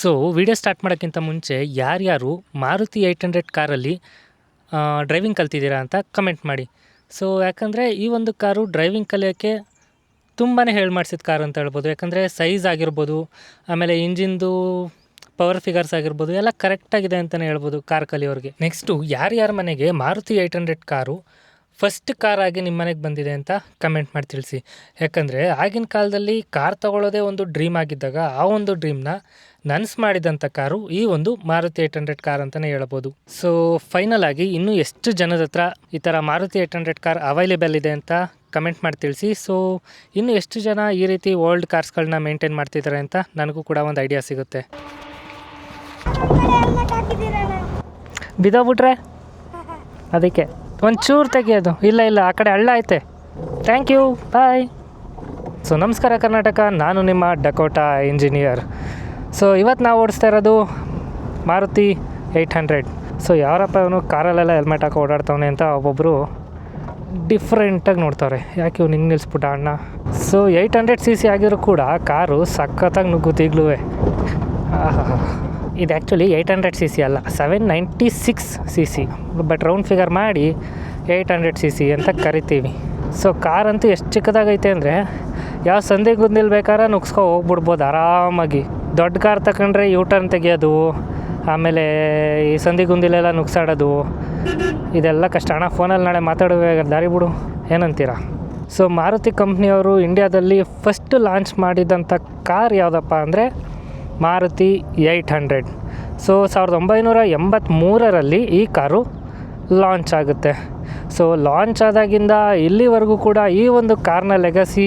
So video start ಮಾಡೋಕ್ಕಿಂತ ಮುಂಚೆ ಯಾರ್ಯಾರು ಮಾರುತಿ 800 ಕಾರಲ್ಲಿ ಡ್ರೈವಿಂಗ್ ಕಲ್ತಿದ್ದೀರಾ ಅಂತ ಕಮೆಂಟ್ ಮಾಡಿ. ಸೊ ಯಾಕಂದರೆ ಈ ಒಂದು ಕಾರು ಡ್ರೈವಿಂಗ್ ಕಲಿಯೋಕ್ಕೆ ತುಂಬಾ ಹೇಳಿ ಮಾಡಿಸಿದ ಕಾರು ಅಂತ ಹೇಳ್ಬೋದು. ಯಾಕಂದರೆ ಸೈಜ್ ಆಗಿರ್ಬೋದು, ಆಮೇಲೆ ಇಂಜಿನ್ದು ಪವರ್ ಫಿಗರ್ಸ್ ಆಗಿರ್ಬೋದು, ಎಲ್ಲ ಕರೆಕ್ಟಾಗಿದೆ ಅಂತಲೇ ಹೇಳ್ಬೋದು ಕಾರ್ ಕಲಿಯೋರಿಗೆ. ನೆಕ್ಸ್ಟು ಯಾರ್ಯಾರ ಮನೆಗೆ ಮಾರುತಿ 800 ಕಾರು ಫಸ್ಟ್ ಕಾರಾಗಿ ನಿಮ್ಮ ಮನೆಗೆ ಬಂದಿದೆ ಅಂತ ಕಮೆಂಟ್ ಮಾಡಿ ತಿಳಿಸಿ. ಯಾಕಂದರೆ ಆಗಿನ ಕಾಲದಲ್ಲಿ ಕಾರ್ ತೊಗೊಳ್ಳೋದೇ ಒಂದು ಡ್ರೀಮ್ ಆಗಿದ್ದಾಗ ಆ ಒಂದು ಡ್ರೀಮ್ನ ನನಸು ಮಾಡಿದಂಥ ಕಾರು ಈ ಒಂದು ಮಾರುತಿ 800 ಕಾರ್ ಅಂತಲೇ ಹೇಳ್ಬೋದು. ಸೊ ಫೈನಲ್ ಆಗಿ ಇನ್ನೂ ಎಷ್ಟು ಜನದ ಹತ್ರ ಈ ಥರ ಮಾರುತಿ 800 ಕಾರ್ ಅವೈಲೇಬಲ್ ಇದೆ ಅಂತ ಕಮೆಂಟ್ ಮಾಡಿ ತಿಳಿಸಿ. ಸೊ ಇನ್ನು ಎಷ್ಟು ಜನ ಈ ರೀತಿ ಓಲ್ಡ್ ಕಾರ್ಸ್ಗಳನ್ನ ಮೇಂಟೈನ್ ಮಾಡ್ತಿದ್ದಾರೆ ಅಂತ ನನಗೂ ಕೂಡ ಒಂದು ಐಡಿಯಾ ಸಿಗುತ್ತೆ. ಬಿದ್ದೋಗ್ಬಿಟ್ರೆ ಅದಕ್ಕೆ ಒಂಚೂರು ತೆಗಿಯೋದು. ಇಲ್ಲ ಆ ಕಡೆ ಹಳ್ಳ ಐತೆ. Thank you, bye. ಸೊ ನಮಸ್ಕಾರ ಕರ್ನಾಟಕ, ನಾನು ನಿಮ್ಮ ಡಕೋಟಾ ಇಂಜಿನಿಯರ್. ಸೊ ಇವತ್ತು ನಾವು ಓಡಿಸ್ತಾ ಇರೋದು ಮಾರುತಿ 800. ಸೊ ಯಾರಪ್ಪ ಅವನು ಕಾರಲ್ಲೆಲ್ಲ ಹೆಲ್ಮೆಟ್ ಹಾಕಿ ಓಡಾಡ್ತವನೆ ಅಂತ ಒಬ್ಬೊಬ್ಬರು ಡಿಫ್ರೆಂಟಾಗಿ ನೋಡ್ತವ್ರೆ. ಯಾಕೆ ಇವ್ನು ಹಿಂಗೆ ನಿಲ್ಲಿಸ್ಬಿಟ್ಟ ಅಣ್ಣ. ಸೊ 800cc ಆಗಿದ್ರು ಕೂಡ ಕಾರು ಸಖತ್ತಾಗಿ ನುಗ್ಗುತ್ತೆ ಈಗಲೂ. ಇದು ಆ್ಯಕ್ಚುಲಿ 800cc ಅಲ್ಲ, 796cc, ಬಟ್ ರೌಂಡ್ ಫಿಗರ್ ಮಾಡಿ 800cc ಅಂತ ಕರಿತೀವಿ. ಸೊ ಕಾರಂತೂ ಎಷ್ಟು ಚಿಕ್ಕದಾಗೈತೆ ಅಂದರೆ ಯಾವ ಸಂಧಿ ಗುಂದಿಲ್ ಬೇಕಾದ್ರೆ ನುಗ್ಸ್ಕೊ ಹೋಗ್ಬಿಡ್ಬೋದು ಆರಾಮಾಗಿ. ದೊಡ್ಡ ಕಾರ್ ತಗೊಂಡ್ರೆ ಯೂ ಟರ್ನ್ ತೆಗಿಯೋದು, ಆಮೇಲೆ ಈ ಸಂಧಿ ಗುಂದಿಲೆಲ್ಲ ನುಗ್ಸಾಡೋದು, ಇದೆಲ್ಲ ಕಷ್ಟ. ಅಣ್ಣ ಫೋನಲ್ಲಿ ನಾಳೆ ಮಾತಾಡುವಾಗ ದಾರಿ ಬಿಡು, ಏನಂತೀರಾ? ಸೊ ಮಾರುತಿ ಕಂಪ್ನಿಯವರು ಇಂಡಿಯಾದಲ್ಲಿ ಫಸ್ಟ್ ಲಾಂಚ್ ಮಾಡಿದಂಥ ಕಾರ್ ಯಾವುದಪ್ಪ ಅಂದರೆ ಮಾರುತಿ 800. ಸೊ 1983ರಲ್ಲಿ ಈ ಕಾರು ಲಾಂಚ್ ಆಗುತ್ತೆ. ಸೊ ಲಾಂಚ್ ಆದಾಗಿಂದ ಇಲ್ಲಿವರೆಗೂ ಕೂಡ ಈ ಒಂದು ಕಾರ್ನ ಲೆಗಸಿ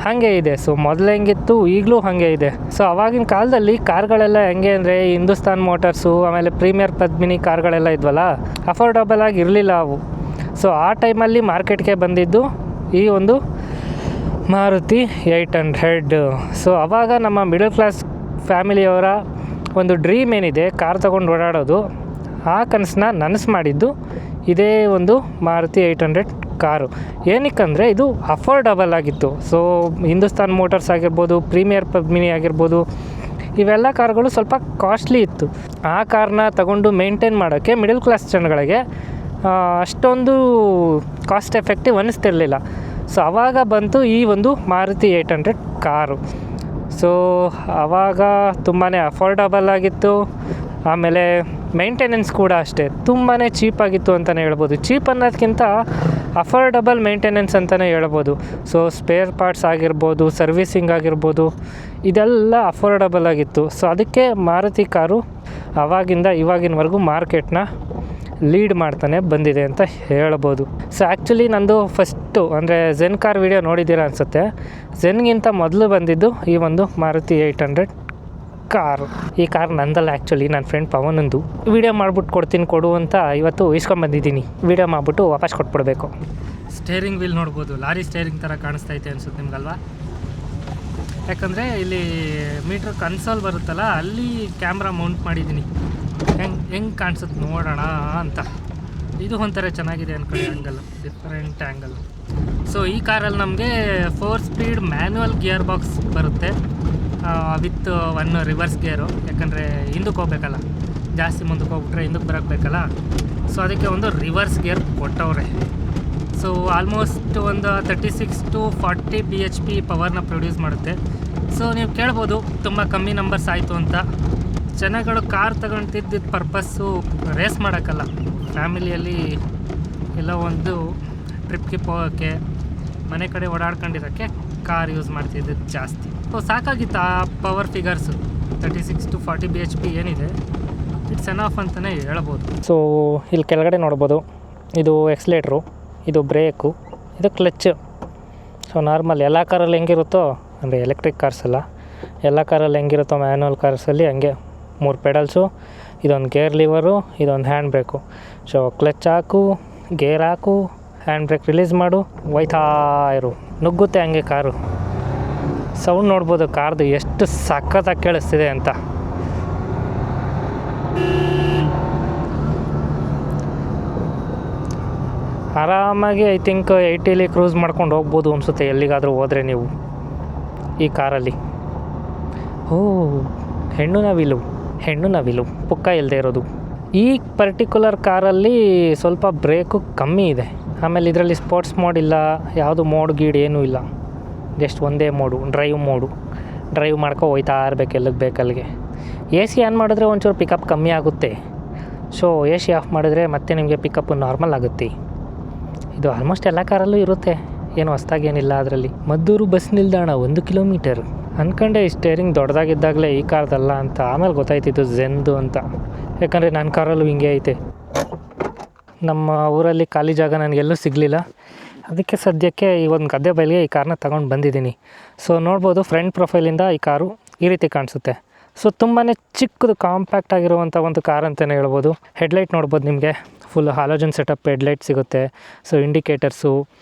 ಹಾಗೆ ಇದೆ. ಸೊ ಮೊದಲು ಹೆಂಗಿತ್ತು ಈಗಲೂ ಹಾಗೆ ಇದೆ. ಸೊ ಆವಾಗಿನ ಕಾಲದಲ್ಲಿ ಕಾರ್ಗಳೆಲ್ಲ ಹೆಂಗೆ ಅಂದರೆ ಹಿಂದೂಸ್ತಾನ್ ಮೋಟರ್ಸು, ಆಮೇಲೆ ಪ್ರೀಮಿಯರ್ ಪದ್ಮಿನಿ ಕಾರ್ಗಳೆಲ್ಲ ಇದ್ವಲ್ಲ, ಅಫೋರ್ಡಬಲ್ ಆಗಿ ಇರಲಿಲ್ಲ ಅವು. ಸೊ ಆ ಟೈಮಲ್ಲಿ ಮಾರ್ಕೆಟ್ಗೆ ಬಂದಿದ್ದು ಈ ಒಂದು ಮಾರುತಿ 800. ಸೊ ಆವಾಗ ನಮ್ಮ ಮಿಡಲ್ ಕ್ಲಾಸ್ ಫ್ಯಾಮಿಲಿಯವರ ಒಂದು ಡ್ರೀಮ್ ಏನಿದೆ ಕಾರ್ ತೊಗೊಂಡು ಓಡಾಡೋದು, ಆ ಕನಸನ್ನ ನನಸು ಮಾಡಿದ್ದು ಇದೇ ಒಂದು ಮಾರುತಿ 800 ಕಾರು. ಏನಕ್ಕಂದರೆ ಇದು ಅಫೋರ್ಡಬಲ್ ಆಗಿತ್ತು. ಸೊ ಹಿಂದೂಸ್ತಾನ್ ಮೋಟರ್ಸ್ ಆಗಿರ್ಬೋದು, ಪ್ರೀಮಿಯರ್ ಪದ್ಮಿನಿ ಆಗಿರ್ಬೋದು, ಇವೆಲ್ಲ ಕಾರ್ಗಳು ಸ್ವಲ್ಪ ಕಾಸ್ಟ್ಲಿ ಇತ್ತು. ಆ ಕಾರ್ನ ತಗೊಂಡು ಮೇಂಟೈನ್ ಮಾಡೋಕ್ಕೆ ಮಿಡಲ್ ಕ್ಲಾಸ್ ಜನಗಳಿಗೆ ಅಷ್ಟೊಂದು ಕಾಸ್ಟ್ ಎಫೆಕ್ಟಿವ್ ಅನ್ನಿಸ್ತಿರಲಿಲ್ಲ. ಸೊ ಆವಾಗ ಬಂತು ಈ ಒಂದು ಮಾರುತಿ 800 ಕಾರು. ಸೊ ಆವಾಗ ತುಂಬಾ ಅಫೋರ್ಡಬಲ್ ಆಗಿತ್ತು, ಆಮೇಲೆ ಮೇಂಟೆನೆನ್ಸ್ ಕೂಡ ಅಷ್ಟೇ ತುಂಬಾ ಚೀಪಾಗಿತ್ತು ಅಂತಲೇ ಹೇಳ್ಬೋದು. ಚೀಪ್ ಅನ್ನೋದಕ್ಕಿಂತ ಅಫೋರ್ಡಬಲ್ ಮೇಂಟೆನೆನ್ಸ್ ಅಂತಲೇ ಹೇಳ್ಬೋದು. ಸೊ ಸ್ಪೇರ್ ಪಾರ್ಟ್ಸ್ ಆಗಿರ್ಬೋದು, ಸರ್ವಿಸಿಂಗ್ ಆಗಿರ್ಬೋದು, ಇದೆಲ್ಲ ಅಫೋರ್ಡಬಲ್ ಆಗಿತ್ತು. ಸೊ ಅದಕ್ಕೆ ಮಾರುತಿ ಕಾರು ಆವಾಗಿಂದ ಇವಾಗಿನವರೆಗೂ ಮಾರ್ಕೆಟ್ನ ಲೀಡ್ ಮಾಡ್ತಾನೆ ಬಂದಿದೆ ಅಂತ ಹೇಳ್ಬೋದು. ಸೊ ಆ್ಯಕ್ಚುಲಿ ನಂದು ಫಸ್ಟು ಅಂದರೆ ಝೆನ್ ಕಾರ್ ವಿಡಿಯೋ ನೋಡಿದ್ದೀರಾ ಅನಿಸುತ್ತೆ. ಝೆನ್ಗಿಂತ ಮೊದಲು ಬಂದಿದ್ದು ಈ ಒಂದು ಮಾರುತಿ 800 ಕಾರು. ಈ ಕಾರ್ ನಂದಲ್ಲ, ಆ್ಯಕ್ಚುಲಿ ನನ್ನ ಫ್ರೆಂಡ್ ಪವನಂದು. ವಿಡಿಯೋ ಮಾಡ್ಬಿಟ್ಟು ಕೊಡು ಅಂತ ಇವತ್ತು ಇಸ್ಕೊಂಬಂದಿದ್ದೀನಿ. ವಿಡಿಯೋ ಮಾಡಿಬಿಟ್ಟು ವಾಪಸ್ ಕೊಟ್ಬಿಡ್ಬೇಕು. ಸ್ಟೇರಿಂಗ್ ವೀಲ್ ನೋಡ್ಬೋದು, ಲಾರಿ ಸ್ಟೇರಿಂಗ್ ಥರ ಕಾಣಿಸ್ತೈತೆ ಅನಿಸುತ್ತೆ ನಿಮ್ಗಲ್ವಾ? ಯಾಕಂದರೆ ಇಲ್ಲಿ ಮೀಟ್ರ್ ಕನ್ಸೋಲ್ ಬರುತ್ತಲ್ಲ, ಅಲ್ಲಿ ಕ್ಯಾಮ್ರಾ ಮೌಂಟ್ ಮಾಡಿದ್ದೀನಿ. ಹೆಂಗೆ ಕಾಣಿಸುತ್ತೆ ನೋಡೋಣ ಅಂತ. ಇದು ಒಂಥರ ಚೆನ್ನಾಗಿದೆ ಅಂದ್ಕೊಳ್ಳಿ, ಆ್ಯಂಗಲ್, ಡಿಫ್ರೆಂಟ್ ಆ್ಯಂಗಲ್. ಸೊ ಈ ಕಾರಲ್ಲಿ ನಮಗೆ 4 ಸ್ಪೀಡ್ ಮ್ಯಾನ್ಯುವಲ್ ಗಿಯರ್ ಬಾಕ್ಸ್ ಬರುತ್ತೆ ವಿತ್ 1 ರಿವರ್ಸ್ ಗೇರು. ಯಾಕಂದರೆ ಹಿಂದಕ್ಕೆ ಹೋಗ್ಬೇಕಲ್ಲ, ಜಾಸ್ತಿ ಮುಂದಕ್ಕೆ ಹೋಗ್ಬಿಟ್ರೆ ಹಿಂದಕ್ಕೆ ಬರೋಕ್ಬೇಕಲ್ಲ. ಸೊ ಅದಕ್ಕೆ ಒಂದು ರಿವರ್ಸ್ ಗೇರ್ ಕೊಟ್ಟವ್ರೆ. ಸೊ ಆಲ್ಮೋಸ್ಟ್ ಒಂದು 36 to 40 bhp ಪವರ್ನ ಪ್ರೊಡ್ಯೂಸ್ ಮಾಡುತ್ತೆ. ಸೊ ನೀವು ಕೇಳ್ಬೋದು ತುಂಬ ಕಮ್ಮಿ ನಂಬರ್ಸ್ ಆಯಿತು ಅಂತ. ಜನಗಳು ಕಾರ್ ತಗೊಳ್ತಿದ್ದಿದ್ದ ಪರ್ಪಸ್ಸು ರೇಸ್ ಮಾಡೋಕ್ಕಲ್ಲ, ಫ್ಯಾಮಿಲಿಯಲ್ಲಿ ಎಲ್ಲ ಒಂದು ಟ್ರಿಪ್ಗೆ ಹೋಗೋಕ್ಕೆ, ಮನೆ ಕಡೆ ಓಡಾಡ್ಕೊಂಡಿರೋಕ್ಕೆ ಕಾರ್ ಯೂಸ್ ಮಾಡ್ತಿದ್ದದ್ದು ಜಾಸ್ತಿ. ಸೊ ಸಾಕಾಗಿತ್ತು ಆ ಪವರ್ ಫಿಗರ್ಸು. 36 to 40 bhp ಏನಿದೆ, ಇಟ್ಸ್ ಎನಫ್ ಅಂತಲೇ ಹೇಳ್ಬೋದು. ಸೊ ಇಲ್ಲಿ ಕೆಳಗಡೆ ನೋಡ್ಬೋದು, ಇದು ಎಕ್ಸ್ಲೇಟ್ರು, ಇದು ಬ್ರೇಕು, ಇದು ಕ್ಲಚ್ಚು. ಸೊ ನಾರ್ಮಲ್ ಎಲ್ಲ ಕಾರಲ್ಲಿ ಹೆಂಗಿರುತ್ತೋ, ಅಂದರೆ ಎಲೆಕ್ಟ್ರಿಕ್ ಕಾರ್ಸ್ ಅಲ್ಲ, ಎಲ್ಲ ಕಾರಲ್ಲಿ ಹೆಂಗಿರುತ್ತೋ ಮ್ಯಾನ್ಯುವಲ್ ಕಾರ್ಸಲ್ಲಿ ಹಂಗೆ 3 ಪೆಡಲ್ಸು, ಇದೊಂದು ಗೇರ್ ಲಿವರು, ಇದೊಂದು ಹ್ಯಾಂಡ್ ಬ್ರೇಕು. ಸೊ ಕ್ಲಚ್ ಹಾಕು, ಗೇರ್ ಹಾಕು, ಹ್ಯಾಂಡ್ ಬ್ರೇಕ್ ರಿಲೀಸ್ ಮಾಡು, ಒಯ್ತಾ ಇರು, ನುಗ್ಗುತ್ತೆ ಹಂಗೆ ಕಾರು. ಸೌಂಡ್ ನೋಡ್ಬೋದು ಕಾರ್ದು ಎಷ್ಟು ಸಖತ್ತಾಗಿ ಕೇಳಿಸ್ತಿದೆ ಅಂತ. ಆರಾಮಾಗಿ ಐ ಥಿಂಕ್ 80ಲಿ ಕ್ರೂಸ್ ಮಾಡ್ಕೊಂಡು ಹೋಗ್ಬೋದು ಅನಿಸುತ್ತೆ ಎಲ್ಲಿಗಾದರೂ ಹೋದರೆ ನೀವು ಈ ಕಾರಲ್ಲಿ. ಹೆಣ್ಣು ನವಿಲು ಪುಕ್ಕ ಇಲ್ಲದೆ ಇರೋದು. ಈ ಪರ್ಟಿಕ್ಯುಲರ್ ಕಾರಲ್ಲಿ ಸ್ವಲ್ಪ ಬ್ರೇಕು ಕಮ್ಮಿ ಇದೆ. ಆಮೇಲೆ ಇದರಲ್ಲಿ ಸ್ಪೋರ್ಟ್ಸ್ ಮೋಡ್ ಇಲ್ಲ, ಯಾವುದು ಮೋಡ್ ಗೀಡ್ ಏನೂ ಇಲ್ಲ, ಜಸ್ಟ್ ಒಂದೇ ಮೋಡು, ಡ್ರೈವ್ ಮಾಡ್ಕೊ ಹೋಯ್ತಾ ಇರಬೇಕು ಎಲ್ಲಿಗೆ ಬೇಕಲ್ಲಿಗೆ. ಎ ಸಿ ಆನ್ ಮಾಡಿದ್ರೆ ಒಂಚೂರು ಪಿಕಪ್ ಕಮ್ಮಿ ಆಗುತ್ತೆ. ಸೊ ಎ ಸಿ ಆಫ್ ಮಾಡಿದ್ರೆ ಮತ್ತೆ ನಿಮಗೆ ಪಿಕಪ್ಪು ನಾರ್ಮಲ್ ಆಗುತ್ತೆ. ಇದು ಆಲ್ಮೋಸ್ಟ್ ಎಲ್ಲ ಕಾರಲ್ಲೂ ಇರುತ್ತೆ, ಏನು ಹೊಸ್ದಾಗೇನಿಲ್ಲ ಅದರಲ್ಲಿ. ಮದ್ದೂರು ಬಸ್ ನಿಲ್ದಾಣ 1 ಕಿಲೋಮೀಟರ್. ಅಂದ್ಕೊಂಡೆ ಈ ಸ್ಟೇರಿಂಗ್ ದೊಡ್ಡದಾಗಿದ್ದಾಗಲೇ ಈ ಕಾರ್ದಲ್ಲ ಅಂತ, ಆಮೇಲೆ ಗೊತ್ತಾಯ್ತಿದ್ದು ಝೆನ್ದು ಅಂತ. ಯಾಕಂದರೆ ನನ್ನ ಕಾರಲ್ಲೂ ಹಿಂಗೆ ಐತೆ. ನಮ್ಮ ಊರಲ್ಲಿ ಖಾಲಿ ಜಾಗ ನನಗೆಲ್ಲೂ ಸಿಗಲಿಲ್ಲ, ಅದಕ್ಕೆ ಸದ್ಯಕ್ಕೆ ಈ ಒಂದು ಗದ್ದೆ ಬಯಲಿಗೆ ಈ ಕಾರ್ನ ತೊಗೊಂಡು ಬಂದಿದ್ದೀನಿ. ಸೊ ನೋಡ್ಬೋದು ಫ್ರಂಟ್ ಪ್ರೊಫೈಲಿಂದ ಈ ಕಾರು ಈ ರೀತಿ ಕಾಣಿಸುತ್ತೆ. ಸೊ ತುಂಬಾ ಚಿಕ್ಕದು ಕಾಂಪ್ಯಾಕ್ಟ್ ಆಗಿರುವಂಥ ಒಂದು ಕಾರ್ ಅಂತಲೇ ಹೇಳ್ಬೋದು. ಹೆಡ್ಲೈಟ್ ನೋಡ್ಬೋದು, ನಿಮಗೆ ಫುಲ್ ಹಾಲೋಜನ್ ಸೆಟಪ್ ಹೆಡ್ಲೈಟ್ ಸಿಗುತ್ತೆ. ಸೊ ಇಂಡಿಕೇಟರ್ಸು,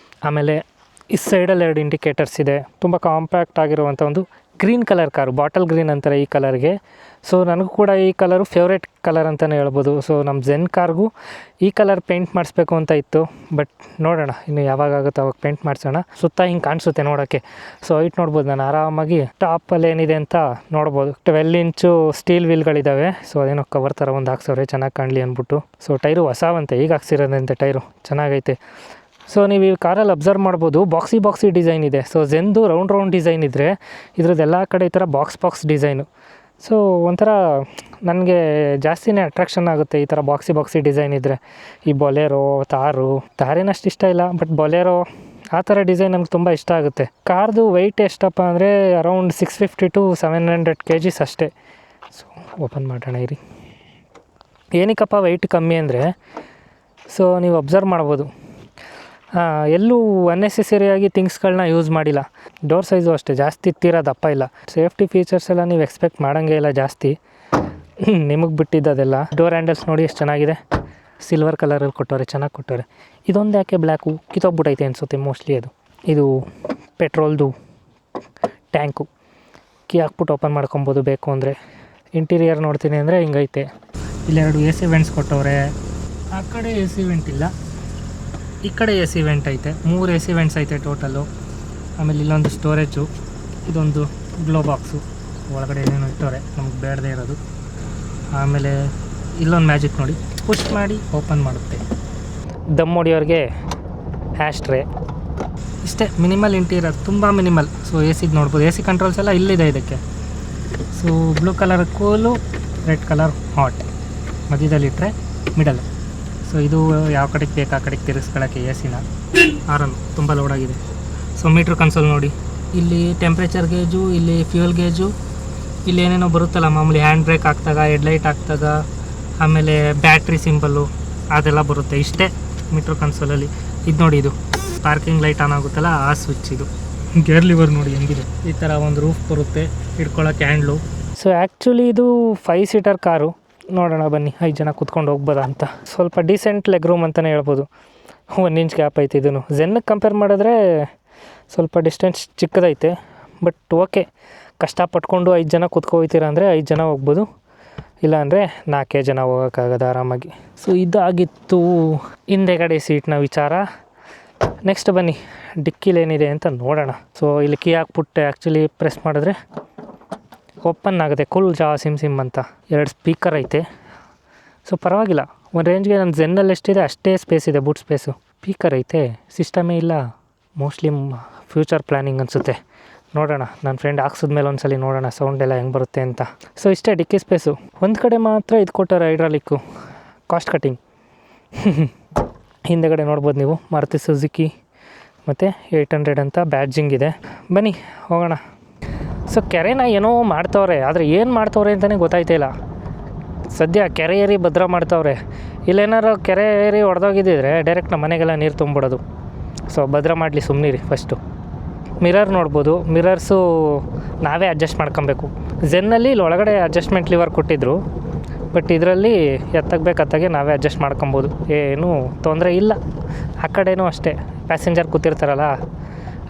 ಆಮೇಲೆ ಈ ಸೈಡಲ್ಲಿ 2 ಇಂಡಿಕೇಟರ್ಸ್ ಇದೆ. ತುಂಬ ಕಾಂಪ್ಯಾಕ್ಟ್ ಆಗಿರುವಂಥ ಒಂದು green colour car, bottle green ಅಂತಾರೆ ಈ ಕಲರ್ಗೆ. ಸೊ ನನಗೂ ಕೂಡ ಈ ಕಲರು ಫೇವ್ರೇಟ್ ಕಲರ್ ಅಂತಲೇ ಹೇಳ್ಬೋದು. ಸೊ ನಮ್ಮ ಝೆನ್ ಕಾರ್ಗೂ ಈ ಕಲರ್ ಪೇಂಟ್ ಮಾಡಿಸ್ಬೇಕು ಅಂತ ಇತ್ತು, ಬಟ್ ನೋಡೋಣ ಇನ್ನು ಯಾವಾಗ ಆಗುತ್ತೋ ಅವಾಗ ಪೇಂಟ್ ಮಾಡಿಸೋಣ. ಸುತ್ತ ಹಿಂಗೆ ಕಾಣಿಸುತ್ತೆ ನೋಡೋಕ್ಕೆ. ಸೊ ಹೈಟ್ ನೋಡ್ಬೋದು, ನಾನು ಆರಾಮಾಗಿ ಟಾಪಲ್ಲಿ ಏನಿದೆ ಅಂತ ನೋಡ್ಬೋದು. 12 ಇಂಚು ಸ್ಟೀಲ್ ವೀಲ್ಗಳಿದ್ದಾವೆ. ಸೊ ಅದೇನೋ ಕವರ್ ಥರ ಒಂದು ಹಾಕ್ಸವ್ರೆ ಚೆನ್ನಾಗಿ ಕಾಣಲಿ ಅಂದ್ಬಿಟ್ಟು. ಸೊ ಟೈರು ಹೊಸವಂತೆ, ಈಗ ಹಾಕ್ಸಿರೋದಂತೆ ಟೈರು, ಚೆನ್ನಾಗೈತೆ. ಸೊ ನೀವು ಈ ಕಾರಲ್ಲಿ ಅಬ್ಸರ್ವ್ ಮಾಡ್ಬೋದು, ಬಾಕ್ಸಿ ಡಿಸೈನ್ ಇದೆ. ಸೊ ಝೆನ್ದು ರೌಂಡ್ ಡಿಸೈನ್ ಇದ್ದರೆ ಇದ್ರದ್ದೆಲ್ಲ ಕಡೆ ಈ ಥರ ಬಾಕ್ಸ್ ಡಿಸೈನು. ಸೊ ಒಂಥರ ನನಗೆ ಜಾಸ್ತಿನೇ ಅಟ್ರಾಕ್ಷನ್ ಆಗುತ್ತೆ ಈ ಥರ ಬಾಕ್ಸಿ ಡಿಸೈನ್ ಇದ್ದರೆ. ಈ ಬೊಲೆರೋ, ತಾರೇನಷ್ಟು ಇಷ್ಟ ಇಲ್ಲ, ಬಟ್ ಬೊಲೆರೋ ಆ ಥರ ಡಿಸೈನ್ ನನಗೆ ತುಂಬ ಇಷ್ಟ ಆಗುತ್ತೆ. ಕಾರ್ದು ವೆಯ್ಟ್ ಎಷ್ಟಪ್ಪ ಅಂದರೆ ಅರೌಂಡ್ 650 to 700 kgs ಅಷ್ಟೇ. ಸೊ ಓಪನ್ ಮಾಡೋಣ ಇರಿ. ಏನಕ್ಕಪ್ಪ ವೆಯ್ಟ್ ಕಮ್ಮಿ ಅಂದರೆ, ಸೊ ನೀವು ಅಬ್ಸರ್ವ್ ಮಾಡ್ಬೋದು, ಎಲ್ಲೂ ಅನ್ನೆಸೆಸರಿಯಾಗಿ ಥಿಂಗ್ಸ್ಗಳನ್ನ ಯೂಸ್ ಮಾಡಿಲ್ಲ. ಡೋರ್ ಸೈಜು ಅಷ್ಟೇ, ಜಾಸ್ತಿ ದಪ್ಪ ಇಲ್ಲ. ಸೇಫ್ಟಿ ಫೀಚರ್ಸ್ ಎಲ್ಲ ನೀವು ಎಕ್ಸ್ಪೆಕ್ಟ್ ಮಾಡೋಂಗೇ ಇಲ್ಲ ಜಾಸ್ತಿ, ನಿಮಗೆ ಬಿಟ್ಟಿದ್ದದೆಲ್ಲ. ಡೋರ್ ಹ್ಯಾಂಡಲ್ಸ್ ನೋಡಿ ಎಷ್ಟು ಚೆನ್ನಾಗಿದೆ, ಸಿಲ್ವರ್ ಕಲರಲ್ಲಿ ಕೊಟ್ಟವ್ರೆ, ಚೆನ್ನಾಗಿ ಕೊಟ್ಟವ್ರೆ. ಇದೊಂದು ಯಾಕೆ ಬ್ಲ್ಯಾಕು ಕಿತ್ತೋಗ್ಬಿಟ್ಟೈತೆ ಅನಿಸುತ್ತೆ ಮೋಸ್ಟ್ಲಿ. ಇದು ಪೆಟ್ರೋಲ್ದು ಟ್ಯಾಂಕು, ಕೀ ಹಾಕ್ಬಿಟ್ಟು ಓಪನ್ ಮಾಡ್ಕೊಬೋದು ಬೇಕು ಅಂದರೆ. ಇಂಟೀರಿಯರ್ ನೋಡ್ತೀನಿ ಅಂದರೆ ಹಿಂಗೈತೆ. ಇಲ್ಲೆರಡು AC ವೆಂಟ್ಸ್ ಕೊಟ್ಟವ್ರೆ, ಆ ಕಡೆ AC ವೆಂಟ್ ಇಲ್ಲ, ಈ ಕಡೆ AC ವೆಂಟ್ ಐತೆ. 3 AC ವೆಂಟ್ಸ್ ಐತೆ ಟೋಟಲು. ಆಮೇಲೆ ಇಲ್ಲೊಂದು ಸ್ಟೋರೇಜು, ಇದೊಂದು ಗ್ಲೋ ಬಾಕ್ಸು, ಒಳಗಡೆ ಏನೇನೋ ಇಟ್ಟವ್ರೆ ನಮ್ಗೆ ಬೇಡದೇ ಇರೋದು. ಆಮೇಲೆ ಇಲ್ಲೊಂದು ಮ್ಯಾಜಿಕ್ ನೋಡಿ, ಪುಷ್ ಮಾಡಿ ಓಪನ್ ಮಾಡುತ್ತೆ. ದಮ್ ಹೊಡಿಯೋರಿಗೆ ಹ್ಯಾಶ್ ಟ್ರೇ, ಇಷ್ಟೇ ಮಿನಿಮಲ್ ಇಂಟೀರಿಯರ್, ತುಂಬ ಮಿನಿಮಲ್. ಸೊ AC ನೋಡ್ಬೋದು, AC ಕಂಟ್ರೋಲ್ಸ್ ಎಲ್ಲ ಇಲ್ಲಿದೆ ಇದಕ್ಕೆ. So blue colour cool, red colour hot, ಮಧ್ಯದಲ್ಲಿಟ್ಟರೆ ಮಿಡಲ್. ಸೊ ಇದು ಯಾವ ಕಡೆಗೆ ಬೇಕು ಆ ಕಡೆಗೆ ತಿರುಗಿಸ್ಕೊಳ್ಳೋಕ್ಕೆ AC-ನ. ಆರನ್ ತುಂಬ ಲೋಡಾಗಿದೆ. ಸೊ ಮೀಟ್ರ್ ಕನ್ಸೋಲ್ ನೋಡಿ, ಇಲ್ಲಿ ಟೆಂಪ್ರೇಚರ್ ಗೇಜು, ಇಲ್ಲಿ ಫ್ಯೂಯಲ್ ಗೇಜು, ಇಲ್ಲಿ ಏನೇನೋ ಬರುತ್ತಲ್ಲ ಮಾಮೂಲಿ, ಹ್ಯಾಂಡ್ ಬ್ರೇಕ್ ಹಾಕ್ದಾಗ, ಹೆಡ್ಲೈಟ್ ಹಾಕ್ದಾಗ, ಆಮೇಲೆ ಬ್ಯಾಟ್ರಿ ಸಿಂಬಲ್ಲು ಅದೆಲ್ಲ ಬರುತ್ತೆ. ಇಷ್ಟೇ ಮೀಟ್ರ್ ಕನ್ಸೋಲಲ್ಲಿ. ಇದು ನೋಡಿ, ಇದು ಪಾರ್ಕಿಂಗ್ ಲೈಟ್ ಆನ್ ಆಗುತ್ತಲ್ಲ ಆ ಸ್ವಿಚ್. ಇದು ಗೇರ್ ಲಿವರ್ ನೋಡಿ ಹೆಂಗಿದೆ, ಈ ಥರ ಒಂದು ರೂಫ್ ಬರುತ್ತೆ ಹಿಡ್ಕೊಳ್ಳೋಕೆ ಹ್ಯಾಂಡ್ಲು. ಸೊ ಆ್ಯಕ್ಚುಲಿ ಇದು 5 ಸೀಟರ್ ಕಾರು. ನೋಡೋಣ ಬನ್ನಿ 5 ಜನ ಕೂತ್ಕೊಂಡು ಹೋಗ್ಬೋದಾ ಅಂತ. ಸ್ವಲ್ಪ ಡೀಸೆಂಟ್ ಲೆಗ್ ರೂಮ್ ಅಂತಲೇ ಹೇಳ್ಬೋದು. 1 ಇಂಚ್ ಗ್ಯಾಪ್ ಐತೆ ಇದನ್ನು. ಝೆನ್ಗೆ ಕಂಪೇರ್ ಮಾಡಿದ್ರೆ ಸ್ವಲ್ಪ ಡಿಸ್ಟೆನ್ಸ್ ಚಿಕ್ಕದೈತೆ, ಬಟ್ ಓಕೆ. ಕಷ್ಟಪಟ್ಕೊಂಡು 5 ಜನ ಕೂತ್ಕೊಯ್ತೀರ ಅಂದರೆ 5 ಜನ ಹೋಗ್ಬೋದು, ಇಲ್ಲಾಂದರೆ 4 ಜನ ಹೋಗೋಕ್ಕಾಗೋದು ಆರಾಮಾಗಿ. ಸೊ ಇದಾಗಿತ್ತು ಹಿಂದೆಗಡೆ ಸೀಟ್ನ ವಿಚಾರ. ನೆಕ್ಸ್ಟ್ ಬನ್ನಿ ಡಿಕ್ಕಿಲೇನಿದೆ ಅಂತ ನೋಡೋಣ. ಸೊ ಇಲ್ಲಿ ಕೀ ಹಾಕ್ಬಿಟ್ಟು ಆ್ಯಕ್ಚುಲಿ ಪ್ರೆಸ್ ಮಾಡಿದ್ರೆ ಓಪನ್ ಆಗುತ್ತೆ, ಕೂಲ್ ಜಾ ಸಿಮ್ ಅಂತ. 2 ಸ್ಪೀಕರ್ ಐತೆ. ಸೊ ಪರವಾಗಿಲ್ಲ, ಒಂದು ರೇಂಜ್ಗೆ ನನ್ನ ಝೆನ್ನಲ್ಲಿ ಎಷ್ಟಿದೆ ಅಷ್ಟೇ ಸ್ಪೇಸ್ ಇದೆ, ಬೂಟ್ ಸ್ಪೇಸು. ಸ್ಪೀಕರ್ ಐತೆ, ಸಿಸ್ಟಮೇ ಇಲ್ಲ. ಮೋಸ್ಟ್ಲಿ ಫ್ಯೂಚರ್ ಪ್ಲ್ಯಾನಿಂಗ್ ಅನಿಸುತ್ತೆ. ನೋಡೋಣ, ನನ್ನ ಫ್ರೆಂಡ್ ಹಾಕ್ಸಿದ್ಮೇಲೆ ಒಂದ್ಸಲ ನೋಡೋಣ ಸೌಂಡ್ ಎಲ್ಲ ಹೆಂಗೆ ಬರುತ್ತೆ ಅಂತ. ಸೊ ಇಷ್ಟೇ ಡಿಕ್ಕಿ ಸ್ಪೇಸು. ಒಂದು ಕಡೆ ಮಾತ್ರ ಇದು ಕೊಟ್ಟಾರೆ ಹೈಡ್ರಾಲಿಕ್ಕು, ಕಾಸ್ಟ್ ಕಟ್ಟಿಂಗ್. ಹಿಂದೆಗಡೆ ನೋಡ್ಬೋದು ನೀವು, ಮಾರುತಿ ಸುಜುಕಿ ಮತ್ತು 800 ಅಂತ ಬ್ಯಾಡ್ಜಿಂಗ್ ಇದೆ. ಬನ್ನಿ ಹೋಗೋಣ. ಸೊ ಕೆರೆನ ಏನೋ ಮಾಡ್ತವ್ರೆ, ಆದರೆ ಏನು ಮಾಡ್ತವ್ರೆ ಅಂತಲೇ ಗೊತ್ತಾಯ್ತಾ ಇಲ್ಲ. ಸದ್ಯ ಕೆರೆ ಏರಿ ಭದ್ರ ಮಾಡ್ತವ್ರೆ. ಇಲ್ಲೇನಾರು ಕೆರೆ ಏರಿ ಹೊಡೆದೋಗಿದ್ದಿದ್ರೆ ಡೈರೆಕ್ಟ್ ನಮ್ಮ ಮನೆಗೆಲ್ಲ ನೀರು ತುಂಬಿಡೋದು. ಸೊ ಭದ್ರ ಮಾಡಲಿ, ಸುಮ್ಮನಿರಿ. ಫಸ್ಟು ಮಿರರ್ ನೋಡ್ಬೋದು, ಮಿರರ್ಸು ನಾವೇ ಅಡ್ಜಸ್ಟ್ ಮಾಡ್ಕೊಬೇಕು. ಝೆನ್ನಲ್ಲಿ ಇಲ್ಲಿ ಒಳಗಡೆ ಅಡ್ಜಸ್ಟ್ಮೆಂಟ್ ಲಿವರ್ ಕೊಟ್ಟಿದ್ದರು, ಬಟ್ ಇದರಲ್ಲಿ ಎತ್ತಕ್ಕೆ ನಾವೇ ಅಡ್ಜಸ್ಟ್ ಮಾಡ್ಕೊಬೋದು, ಏನೂ ತೊಂದರೆ ಇಲ್ಲ. ಆ ಕಡೆನೂ ಅಷ್ಟೇ, ಪ್ಯಾಸೆಂಜರ್ ಕೂತಿರ್ತಾರಲ್ಲ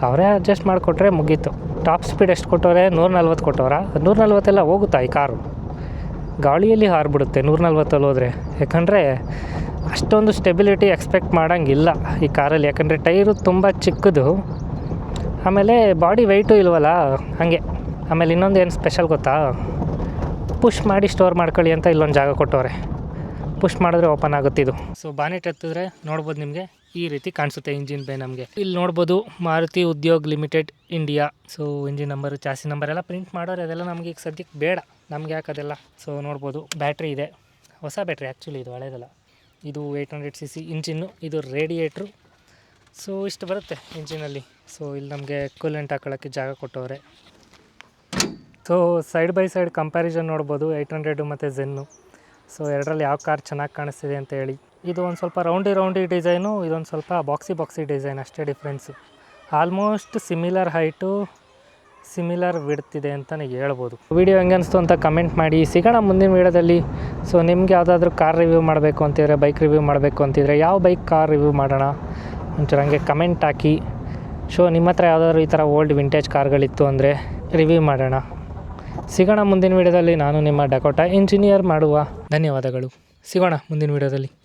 ಅವರೇ ಅಡ್ಜಸ್ಟ್ ಮಾಡಿಕೊಟ್ರೆ ಮುಗೀತು. ಟಾಪ್ ಸ್ಪೀಡ್ ಎಷ್ಟು ಕೊಟ್ಟವ್ರೆ? 140 ಕೊಟ್ಟವ್ರ. 140 ಹೋಗುತ್ತಾ ಈ ಕಾರು? ಗಾಳಿಯಲ್ಲಿ ಹಾರಿಬಿಡುತ್ತೆ 140 ಹೋದರೆ. ಯಾಕಂದರೆ ಅಷ್ಟೊಂದು ಸ್ಟೆಬಿಲಿಟಿ ಎಕ್ಸ್ಪೆಕ್ಟ್ ಮಾಡೋಂಗಿಲ್ಲ ಈ ಕಾರಲ್ಲಿ, ಯಾಕಂದರೆ ಟೈರು ತುಂಬ ಚಿಕ್ಕದು, ಆಮೇಲೆ ಬಾಡಿ ವೆಯ್ಟು ಇಲ್ವಲ್ಲ ಹಾಗೆ. ಆಮೇಲೆ ಇನ್ನೊಂದು ಏನು ಸ್ಪೆಷಲ್ ಗೊತ್ತಾ, ಪುಷ್ ಮಾಡಿ ಸ್ಟೋರ್ ಮಾಡ್ಕೊಳ್ಳಿ ಅಂತ ಇಲ್ಲೊಂದು ಜಾಗ ಕೊಟ್ಟವ್ರೆ. ಪುಷ್ ಮಾಡಿದ್ರೆ ಓಪನ್ ಆಗುತ್ತೆ ಇದು. ಸೊ ಬಾನೆಟ್ ಎತ್ತಿದ್ರೆ ನೋಡ್ಬೋದು ನಿಮಗೆ ಈ ರೀತಿ ಕಾಣಿಸುತ್ತೆ ಇಂಜಿನ್ ಬೇ. ನಮಗೆ ಇಲ್ಲಿ ನೋಡ್ಬೋದು Maruti Udyog limited India. So engine number, chassis number ಎಲ್ಲ ಪ್ರಿಂಟ್ ಮಾಡೋರು, ಅದೆಲ್ಲ ನಮಗೆ ಈಗ ಸದ್ಯಕ್ಕೆ ಬೇಡ, ನಮಗೆ ಯಾಕದೆಲ್ಲ. ಸೊ ನೋಡ್ಬೋದು ಬ್ಯಾಟ್ರಿ ಇದೆ, ಹೊಸ ಬ್ಯಾಟ್ರಿ ಆ್ಯಕ್ಚುಲಿ, ಇದು ಹಳೇದಲ್ಲ. ಇದು 800cc ಇಂಜಿನ್ನು, ಇದು ರೇಡಿಯೇಟ್ರು. ಸೊ ಇಷ್ಟು ಬರುತ್ತೆ ಇಂಜಿನಲ್ಲಿ. ಸೊ ಇಲ್ಲಿ ನಮಗೆ ಕೂಲೆಂಟ್ ಹಾಕೊಳ್ಳೋಕ್ಕೆ ಜಾಗ ಕೊಟ್ಟವ್ರೆ. So side by side comparison ನೋಡ್ಬೋದು 800 ಮತ್ತು ಝೆನ್ನು. ಸೊ ಎರಡರಲ್ಲಿ ಯಾವ ಕಾರ್ ಚೆನ್ನಾಗಿ ಕಾಣಿಸ್ತಿದೆ ಅಂತ ಹೇಳಿ. ಇದು ಒಂದು ಸ್ವಲ್ಪ ರೌಂಡಿ ಡಿಸೈನು, ಇದೊಂದು ಸ್ವಲ್ಪ ಬಾಕ್ಸಿ ಡಿಸೈನ್, ಅಷ್ಟೇ difference. Almost similar height, similar ವಿಡ್ತಿದೆ ಅಂತಲೇ ಹೇಳ್ಬೋದು. ವಿಡಿಯೋ ಹೆಂಗೆ ಅನಿಸ್ತು ಅಂತ ಕಮೆಂಟ್ ಮಾಡಿ. ಸಿಗೋಣ ಮುಂದಿನ ವೀಡಿಯೋದಲ್ಲಿ. ಸೊ ನಿಮ್ಗೆ ಯಾವುದಾದ್ರೂ ಕಾರ್ ರಿವ್ಯೂ ಮಾಡಬೇಕು ಅಂತಿದ್ರೆ, ಬೈಕ್ ರಿವ್ಯೂ ಮಾಡಬೇಕು ಅಂತಿದ್ರೆ, ಯಾವ ಬೈಕ್ ಕಾರ್ ರಿವ್ಯೂ ಮಾಡೋಣ ಒಂಚೂರು ಹಂಗೆ ಕಮೆಂಟ್ ಹಾಕಿ. ಸೊ ನಿಮ್ಮ ಹತ್ರ ಯಾವುದಾದ್ರೂ ಈ ಥರ ಓಲ್ಡ್ ವಿಂಟೇಜ್ ಕಾರ್ಗಳಿತ್ತು ಅಂದರೆ ರಿವ್ಯೂ ಮಾಡೋಣ. ಸಿಗೋಣ ಮುಂದಿನ ವೀಡಿಯೋದಲ್ಲಿ. ನಾನು ನಿಮ್ಮ ಡಕೋಟಾ ಇಂಜಿನಿಯರ್ ಮಾಡುವ. ಧನ್ಯವಾದಗಳು. ಸಿಗೋಣ ಮುಂದಿನ ವೀಡಿಯೋದಲ್ಲಿ.